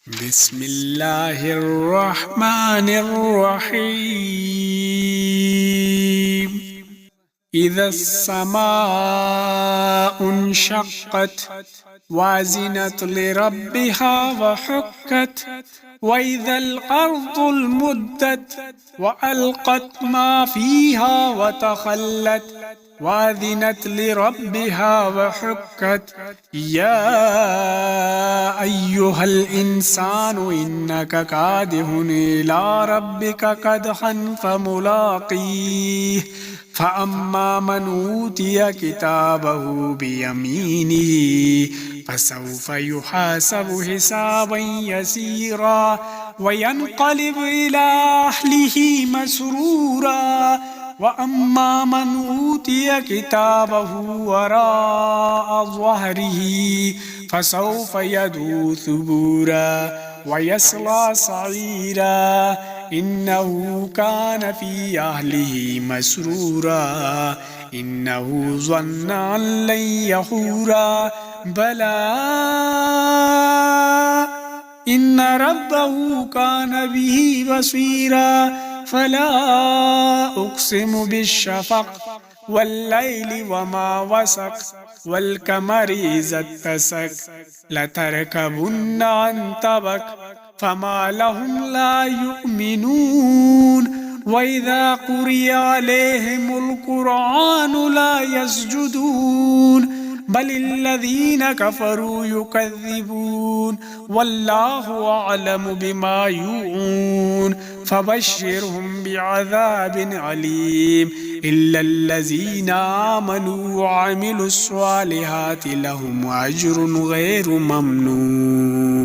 بسم الله الرحمن الرحيم إذا السماء انشقت وأذنت لربها وحكت وإذا الأرض المدت وألقت ما فيها وتخلت وأذنت لربها وحكت يا أيها الإنسان إنك كادح إلى ربك كدحا فملاقيه فأما من أوتي كتابه بيمينه فسوف يحاسب حسابا يسيرا وينقلب إلى أهله مسرورا وأما من أوتي كتابه وراء ظهره فسوف يدعو ثبورا ويصلى سعيرا إنه كان في أهله مسرورا إنه ظن أن لن يحورا بلى إن ربه كان به بصيرا فلا أقسم بالشفق والليل وما وسق والقمر إذا اتسق لتركبن عن طبق فما لهم لا يؤمنون وإذا قرئ عليهم القرآن لا يسجدون بل الذين كفروا يكذبون والله أعلم بما يوعون فبشرهم بعذاب أليم إلا الذين آمنوا وعملوا الصالحات لهم أجر غير ممنون.